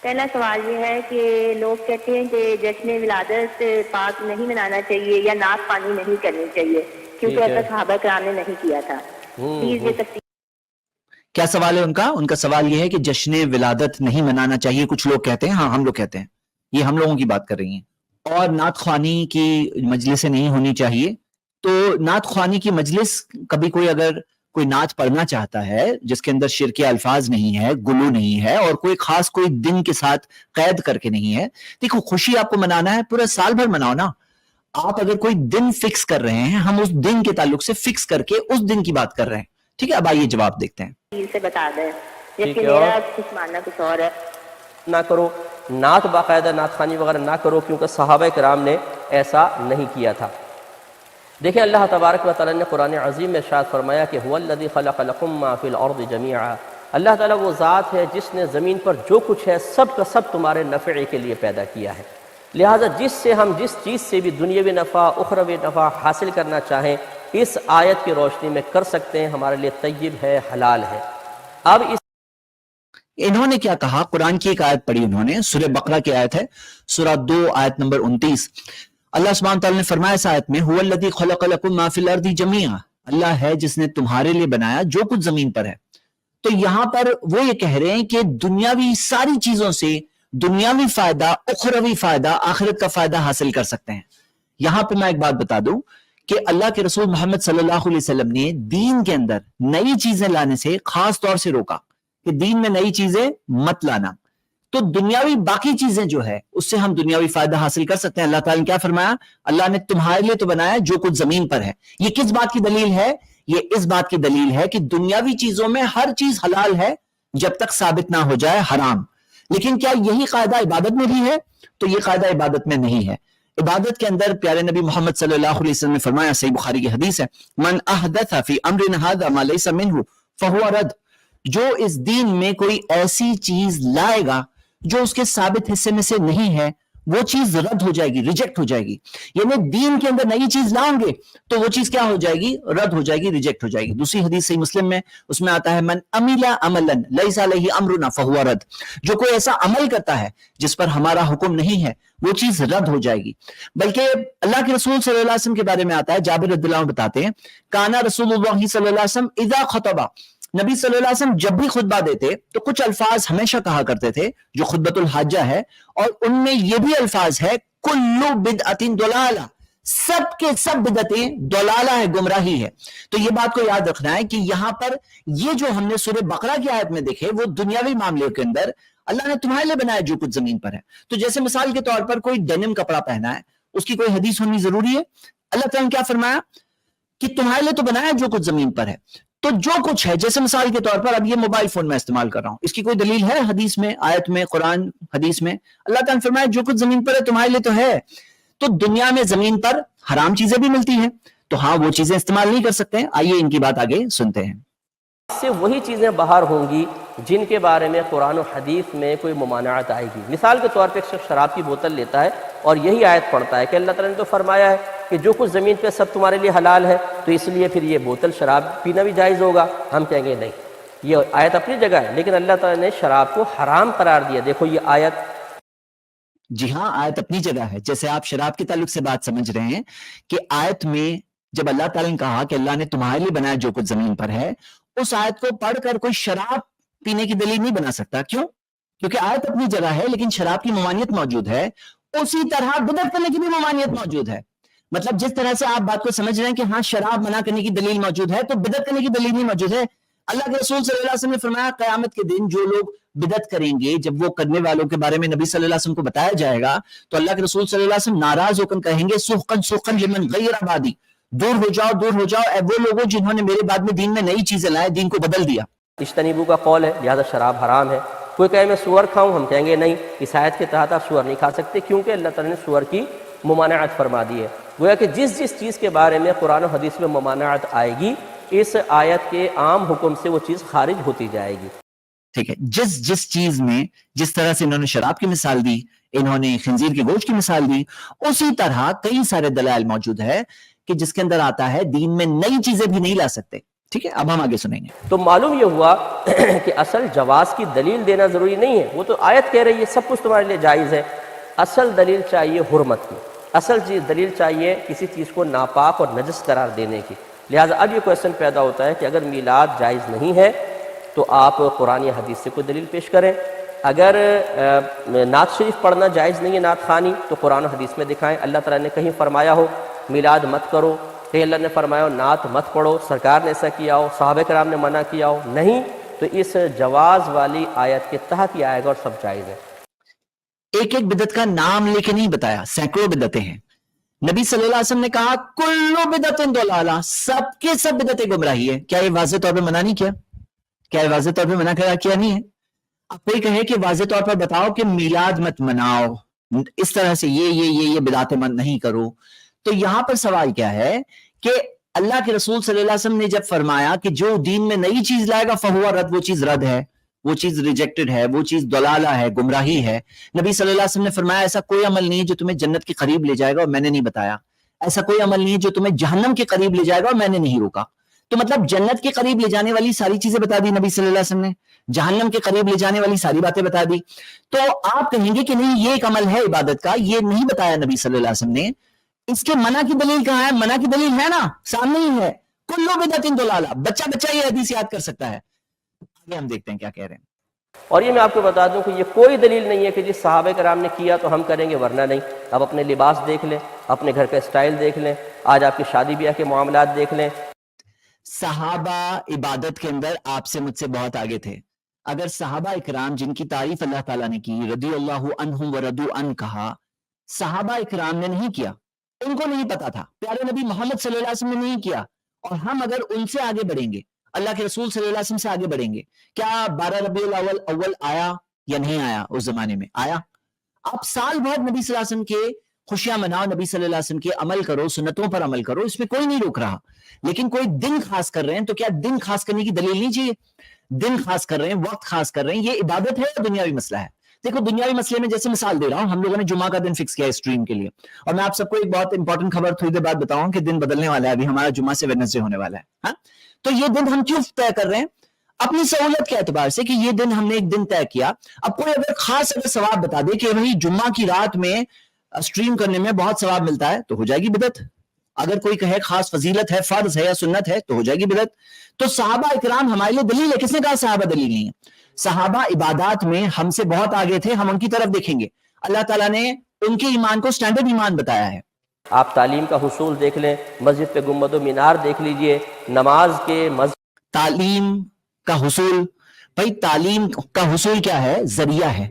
پہلا سوال یہ ہے کہ لوگ کہتے ہیں کہ جشن ولادت پاک نہیں منانا چاہیے یا نعت خوانی نہیں کرنی چاہیے کیونکہ ایسا صحابہ کرام نے نہیں کیا تھا. پلیز یہ تفصیل. کیا سوال ہے ان کا سوال یہ ہے کہ جشن ولادت نہیں منانا چاہیے. کچھ لوگ کہتے ہیں، ہاں ہم لوگ کہتے ہیں، یہ ہم لوگوں کی بات کر رہی ہیں. اور نعت خوانی کی مجلسیں نہیں ہونی چاہیے. تو نعت خوانی کی مجلس، کبھی کوئی اگر کوئی نعت پڑھنا چاہتا ہے جس کے اندر شرک الفاظ نہیں ہے، گلو نہیں ہے، اور کوئی خاص کوئی دن کے ساتھ قید کر کے نہیں ہے. دیکھو، خوشی آپ کو منانا ہے پورا سال بھر مناؤ نا. آپ اگر کوئی دن فکس کر رہے ہیں، ہم اس دن کے تعلق سے فکس کر کے اس دن کی بات کر رہے ہیں. ٹھیک ہے، اب آئیے جواب دیکھتے ہیں. سے بتا دیں، جبکہ میرا کچھ ماننا کچھ اور ہے. نہ کرو نعت، باقاعدہ نعت خوانی وغیرہ نہ کرو، کیونکہ صحابہ کرام نے ایسا نہیں کیا تھا. دیکھیں اللہ تبارک و تعالیٰ نے قرآن عظیم میں ارشاد فرمایا کہ هو الذی خلق لکم ما فی الارض جمیعا. اللہ تعالیٰ وہ ذات ہے جس نے زمین پر جو کچھ ہے سب کا سب تمہارے نفع کے لیے پیدا کیا ہے. لہٰذا جس سے ہم جس چیز سے بھی دنیاوی نفع اخروی نفع حاصل کرنا چاہیں اس آیت کی روشنی میں کر سکتے ہیں، ہمارے لیے طیب ہے، حلال ہے. اب اس انہوں نے کیا کہا؟ قرآن کی ایک آیت پڑھی انہوں نے، سورہ بقرہ کی آیت ہے، سورہ 2 آیت نمبر 29. اللہ سبحانہ تعالیٰ نے فرمایا اس آیت میں، هو الذی خلق لکم ما فی الارض جمیعا. اللہ ہے جس نے تمہارے لیے بنایا جو کچھ زمین پر ہے. تو یہاں پر وہ یہ کہہ رہے ہیں کہ دنیاوی ساری چیزوں سے دنیاوی فائدہ، اخروی فائدہ، آخرت کا فائدہ حاصل کر سکتے ہیں. یہاں پہ میں ایک بات بتا دوں کہ اللہ کے رسول محمد صلی اللہ علیہ وسلم نے دین کے اندر نئی چیزیں لانے سے خاص طور سے روکا کہ دین میں نئی چیزیں مت لانا. تو دنیاوی باقی چیزیں جو ہے اس سے ہم دنیاوی فائدہ حاصل کر سکتے ہیں. اللہ تعالیٰ نے کیا فرمایا؟ اللہ نے تمہارے لیے تو بنایا جو کچھ زمین پر ہے. یہ کس بات کی دلیل ہے؟ یہ اس بات کی دلیل ہے کہ دنیاوی چیزوں میں ہر چیز حلال ہے جب تک ثابت نہ ہو جائے حرام. لیکن کیا یہی قاعدہ عبادت میں بھی ہے؟ تو یہ قاعدہ عبادت میں نہیں ہے. عبادت کے اندر پیارے نبی محمد صلی اللہ علیہ وسلم نے فرمایا، صحیح بخاری کی حدیث ہے، من احدث فی امرنا ھذا ما لیس منہ فہو رد. جو اس دین میں کوئی ایسی چیز لائے گا جو اس کے ثابت حصے میں سے نہیں ہے، وہ چیز رد ہو جائے گی، ریجیکٹ ہو جائے گی. یعنی دین کے اندر نئی چیز لائیں گے تو وہ چیز کیا ہو جائے گی؟ رد ہو جائے گی، ریجیکٹ ہو جائے گی. دوسری حدیث صحیح مسلم میں اس میں آتا ہے، من عمل عملا لیس علیہ امرنا فہو رد. جو کوئی ایسا عمل کرتا ہے جس پر ہمارا حکم نہیں ہے وہ چیز رد ہو جائے گی. بلکہ اللہ کے رسول صلی اللہ علیہ وسلم کے بارے میں آتا ہے، جابر رضی اللہ عنہ بتاتے ہیں، کانا رسول اللہ صلی اللہ علیہ وسلم اذا خطبہ، نبی صلی اللہ علیہ وسلم جب بھی خطبہ دیتے تو کچھ الفاظ ہمیشہ کہا کرتے تھے جو خطبۃ الحاجہ ہے، اور ان میں یہ بھی الفاظ ہے، کل بدعۃ ضلالہ، سب کے سب بدعتیں ضلالہ ہے، گمراہی ہے. تو یہ بات کو یاد رکھنا ہے کہ یہاں پر یہ جو ہم نے سورہ بقرہ کی آیت میں دیکھے وہ دنیاوی معاملے کے اندر اللہ نے تمہارے لیے بنایا جو کچھ زمین پر ہے. تو جیسے مثال کے طور پر کوئی ڈینم کپڑا پہنا ہے، اس کی کوئی حدیث ہونی ضروری ہے؟ اللہ تعالیٰ نے کیا فرمایا کہ تمہارے لیے تو بنایا جو کچھ زمین پر ہے. تو جو کچھ ہے، جیسے مثال کے طور پر اب یہ موبائل فون میں استعمال کر رہا ہوں، اس کی کوئی دلیل ہے حدیث میں، آیت میں، قرآن حدیث میں؟ اللہ تعالیٰ نے فرمایا جو کچھ زمین پر ہے تمہارے لیے تو ہے. تو دنیا میں زمین پر حرام چیزیں بھی ملتی ہیں، تو ہاں وہ چیزیں استعمال نہیں کر سکتے ہیں. آئیے ان کی بات آگے سنتے ہیں. اس سے وہی چیزیں باہر ہوں گی جن کے بارے میں قرآن و حدیث میں کوئی ممانعت آئے گی. مثال کے طور پہ ایک شخص شراب کی بوتل لیتا ہے اور یہی آیت پڑھتا ہے کہ اللہ تعالیٰ نے تو فرمایا ہے کہ جو کچھ زمین پہ سب تمہارے لیے حلال ہے، تو اس لیے پھر یہ بوتل شراب پینا بھی جائز ہوگا. ہم کہیں گے نہیں، یہ آیت اپنی جگہ ہے لیکن اللہ تعالیٰ نے شراب کو حرام قرار دیا. دیکھو یہ آیت. جی ہاں، آیت اپنی جگہ ہے. جیسے آپ شراب کے تعلق سے بات سمجھ رہے ہیں کہ آیت میں جب اللہ تعالیٰ نے کہا کہ اللہ نے تمہارے لیے بنایا جو کچھ زمین پر ہے، اس آیت کو پڑھ کر کوئی شراب پینے کی دلیل نہیں بنا سکتا. کیوں؟ کیونکہ آیت اپنی جگہ ہے لیکن شراب کی ممانعت موجود ہے. اسی طرح بدعت کرنے کی بھی ممانعت موجود ہے. مطلب جس طرح سے آپ بات کو سمجھ رہے ہیں کہ ہاں شراب منع کرنے کی دلیل موجود ہے تو بدعت کرنے کی دلیل نہیں موجود ہے. اللہ کے رسول صلی اللہ علیہ وسلم نے فرمایا قیامت کے دن جو لوگ بدعت کریں گے، جب وہ کرنے والوں کے بارے میں نبی صلی اللہ علیہ وسلم کو بتایا جائے گا تو اللہ کے رسول صلی اللہ علیہ وسلم ناراض ہو کر کہیں گے، سحقن سحقن لمن غیر آبادی، دور ہو جاؤ دور ہو جاؤ اے وہ لوگوں جنہوں نے میرے بعد میں دین میں نئی چیزیں لائے، دین کو بدل دیا. اجتنبوا کا قول ہے، لہذا شراب حرام ہے. کوئی کہے میں سور کھاؤں، ہم کہیں گے نہیں، اس آیت کے تحت آپ سور نہیں کھا سکتے کیونکہ اللہ تعالیٰ نے سور کی ممانعت فرما دی ہے. گویا کہ جس جس چیز کے بارے میں قرآن و حدیث میں ممانعت آئے گی اس آیت کے عام حکم سے وہ چیز خارج ہوتی جائے گی. ٹھیک ہے، جس چیز میں جس طرح سے انہوں نے شراب کی مثال دی، انہوں نے خنزیر کے گوشت کی مثال دی، اسی طرح کئی سارے دلائل موجود ہے کہ جس کے اندر آتا ہے دین میں نئی چیزیں بھی نہیں لا سکتے. ٹھیک ہے, اب ہم آگے سنیں گے. تو معلوم یہ ہوا کہ اصل جواز کی دلیل دینا ضروری نہیں ہے, وہ تو آیت کہہ رہی ہے سب کچھ تمہارے لیے جائز ہے. اصل دلیل چاہیے حرمت کی, اصل دلیل چاہیے کسی چیز کو ناپاک اور نجس قرار دینے کی. لہٰذا اب یہ کویسچن پیدا ہوتا ہے کہ اگر میلاد جائز نہیں ہے تو آپ قرآن یا حدیث سے کوئی دلیل پیش کریں. اگر نعت شریف پڑھنا جائز نہیں ہے, نعت خوانی, تو قرآن و حدیث میں دکھائیں. اللہ تعالیٰ نے کہیں فرمایا ہو میلاد مت کرو, کہیں اللہ نے فرمایا ہو نعت مت پڑھو, سرکار نے ایسا کیا ہو, صحابہ کرام نے منع کیا ہو, نہیں, تو اس جواز والی آیت کے تحت ہی آئے گا اور سب جائز ہے. ایک ایک بدعت کا نام لے کے نہیں بتایا, سینکڑوں بدعتیں ہیں. نبی صلی اللہ علیہ وسلم نے کہا کلو بدعت ضلالہ, سب کے سب بدعتیں گمراہی ہے. کیا یہ واضح طور پہ منع نہیں کیا؟ کیا یہ واضح طور پہ منع کیا نہیں ہے؟ اب کوئی کہے کہ واضح طور پر بتاؤ کہ میلاد مت مناؤ, اس طرح سے یہ بدعتیں مت نہیں کرو, تو یہاں پر سوال کیا ہے کہ اللہ کے رسول صلی اللہ علیہ وسلم نے جب فرمایا کہ جو دین میں نئی چیز لائے گا فہو رد, وہ چیز رد ہے, وہ چیز ریجیکٹڈ ہے, وہ چیز ضلالہ ہے, گمراہی ہے. نبی صلی اللہ علیہ وسلم نے فرمایا ایسا کوئی عمل نہیں ہے جو تمہیں جنت کے قریب لے جائے گا اور میں نے نہیں بتایا, ایسا کوئی عمل نہیں ہے جو تمہیں جہنم کے قریب لے جائے گا اور میں نے نہیں روکا. تو مطلب جنت کے قریب لے جانے والی ساری چیزیں بتا دی نبی صلی اللہ علیہ وسلم نے, جہنم کے قریب لے جانے والی ساری باتیں بتا دی. تو آپ کہیں گے کہ نہیں یہ ایک عمل ہے عبادت کا, یہ نہیں بتایا نبی صلی اللہ علیہ وسلم نے, اس کے منع کی دلیل کہاں ہے؟ منع کی دلیل ہے نا, سامنے ہی ہے, کلو بدعت ضلالہ. بچہ یہ حدیث یاد کر سکتا ہے. آگے ہم دیکھتے ہیں کیا کہہ رہے ہیں. اور یہ میں آپ کو بتا دوں کہ یہ کوئی دلیل نہیں ہے کہ جس صحابہ کرام نے کیا تو ہم کریں گے ورنہ نہیں. آپ اپنے لباس دیکھ لیں, اپنے گھر کا اسٹائل دیکھ لیں, آج آپ کی شادی بیاہ کے معاملات دیکھ لیں. صحابہ عبادت کے اندر آپ سے مجھ سے بہت آگے تھے. اگر صحابہ اکرام جن کی تعریف اللہ تعالیٰ نے کی, رضی اللہ عنہم ورضوا عنہ کہا, صحابہ اکرام نے نہیں کیا, ان کو نہیں پتا تھا, پیارے نبی محمد صلی اللہ علیہ وسلم نے نہیں کیا, اور ہم اگر ان سے آگے بڑھیں گے, اللہ کے رسول صلی اللہ علیہ وسلم سے آگے بڑھیں گے, کیا 12 ربیع الاول آیا یا نہیں آیا؟ اس زمانے میں آیا. آپ سال بھر نبی صلی اللہ علیہ وسلم کے خوشیاں مناؤ, نبی صلی اللہ علیہ وسلم کے عمل کرو, سنتوں پر عمل کرو, اس میں کوئی نہیں روک رہا. لیکن کوئی دن خاص کر رہے ہیں تو کیا دن خاص کرنے کی دلیل نہیں چاہیے؟ دن خاص کر رہے ہیں, وقت خاص کر رہے ہیں, یہ عبادت ہے یا دنیاوی مسئلہ ہے؟ دیکھو دنیاوی مسئلے میں جیسے مثال دے رہا ہوں, ہم لوگوں نے جمعہ کا دن فکس کیا اسٹریم کے لیے, اور میں آپ سب کو ایک بہت انپورٹنٹ خبر تھوڑی دیر بعد بتاؤں کہ دن بدلنے والا ہے, ابھی ہمارا جمعہ سے ویڈنسڈے ہونے والا ہے. ہاں, تو یہ دن ہم کیوں طے کر رہے ہیں؟ اپنی سہولت کے اعتبار سے کہ یہ دن ہم نے ایک دن طے کیا. اب کوئی اگر خاص اگر ثواب بتا دے کہ وہی جمعہ کی رات میں اسٹریم کرنے میں بہت ثواب ملتا ہے تو ہو جائے گی بدعت. اگر کوئی کہے خاص فضیلت ہے, فرض ہے یا سنت ہے تو ہو جائے گی بدعت. تو صحابہ اکرام ہمارے لیے دلیل ہے. کس نے کہا صحابہ دلیل نہیں ہے؟ صحابہ عبادات میں ہم سے بہت آگے تھے, ہم ان کی طرف دیکھیں گے. اللہ تعالیٰ نے ان کے ایمان کو سٹینڈرڈ ایمان بتایا ہے. آپ تعلیم کا حصول دیکھ لیں, مسجد پہ گنبد و مینار دیکھ لیجئے, نماز کے تعلیم کا حصول, بھائی تعلیم کا حصول کیا ہے؟ ذریعہ ہے.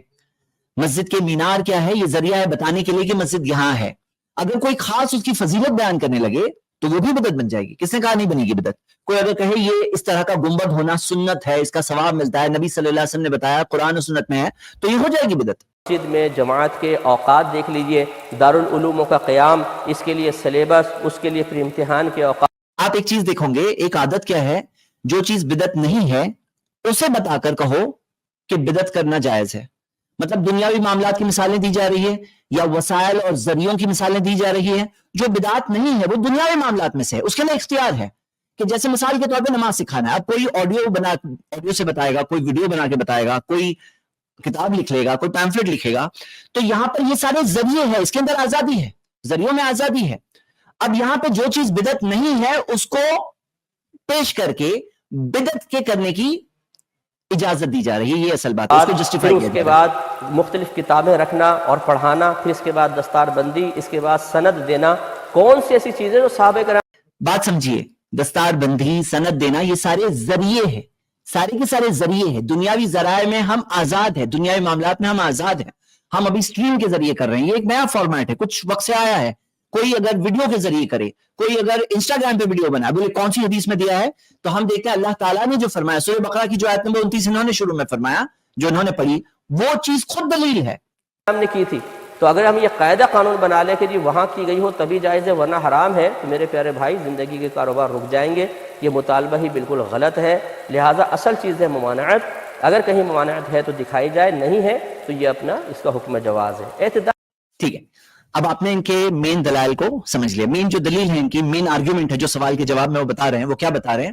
مسجد کے مینار کیا ہے؟ یہ ذریعہ ہے بتانے کے لیے کہ مسجد یہاں ہے. اگر کوئی خاص اس کی فضیلت بیان کرنے لگے تو وہ بھی بدعت بن جائے گی. کس نے کہا نہیں بنے گی بدعت؟ کوئی اگر کہے یہ اس طرح کا گنبد ہونا سنت ہے, اس کا ثواب ملتا ہے, نبی صلی اللہ علیہ وسلم نے بتایا, قرآن و سنت میں ہے, تو یہ ہو جائے گی بدعت. مسجد میں جماعت کے اوقات دیکھ لیجئے, دارالعلوموں کا قیام, اس کے لیے سلیبس, اس کے لیے پھر امتحان کے اوقات. آپ ایک چیز دیکھو گے, ایک عادت کیا ہے, جو چیز بدعت نہیں ہے اسے بتا کر کہو کہ بدعت کرنا جائز ہے. مطلب دنیاوی معاملات کی مثالیں دی جا رہی ہے یا وسائل اور ذریعوں کی مثالیں دی جا رہی ہے, جو بدعت نہیں ہے وہ دنیاوی معاملات میں سے ہے, اس کے لیے اختیار ہے. کہ جیسے مثال کے طور پہ نماز سکھانا ہے, اب کوئی آڈیو سے بتائے گا, کوئی ویڈیو بنا کے بتائے گا, کوئی کتاب لکھ لے گا, کوئی پیمفلٹ لکھے گا, تو یہاں پر یہ سارے ذریعے ہیں, اس کے اندر آزادی ہے, ذریعوں میں آزادی ہے. اب یہاں پہ جو چیز بدعت نہیں ہے اس کو پیش کر کے بدعت کے کرنے کی اجازت دی جا رہی ہے, یہ اصل بات ہے. اس کو جسٹیفائی کیا اس کے بعد مختلف کتابیں رکھنا اور پڑھانا, پھر اس کے بعد دستار بندی, اس کے بعد سند دینا, کون سی ایسی چیزیں جو صحابہ کرام. بات سمجھیے, دستار بندی, سند دینا, یہ سارے ذریعے ہیں, سارے کے سارے ذریعے ہیں. دنیاوی ذرائع میں ہم آزاد ہیں, دنیاوی معاملات میں ہم آزاد ہیں. ہم ابھی اسٹریم کے ذریعے کر رہے ہیں, یہ ایک نیا فارمیٹ ہے, کچھ وقت سے آیا ہے. کوئی اگر ویڈیو کے ذریعے کرے, کوئی اگر انسٹاگرام پہ ویڈیو بنا, بولے کون سی حدیث میں دیا ہے, تو ہم دیکھتے ہیں اللہ تعالیٰ نے جو فرمایا, سورہ بقرہ کی جو آیت نمبر 29 انہوں نے شروع میں فرمایا, جو انہوں نے پڑھی, وہ چیز خود دلیل ہے. ہم نے کی تھی. تو اگر ہم یہ قاعدہ قانون بنا لیں کہ جی وہاں کی گئی ہو تبھی جائز ہے ورنہ حرام ہے, تو میرے پیارے بھائی زندگی کے کاروبار رک جائیں گے. یہ مطالبہ ہی بالکل غلط ہے. لہٰذا اصل چیز ہے ممانعت. اگر کہیں ممانعت ہے تو دکھائی جائے, نہیں ہے تو یہ اپنا اس کا حکم جواز ہے. اعتدال. ٹھیک ہے, اب آپ نے ان کے مین دلائل کو سمجھ لیا. مین جو دلیل ہے ان کی, مین آرگیومنٹ ہے جو سوال کے جواب میں وہ بتا رہے ہیں, وہ کیا بتا رہے ہیں؟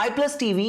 iPlus TV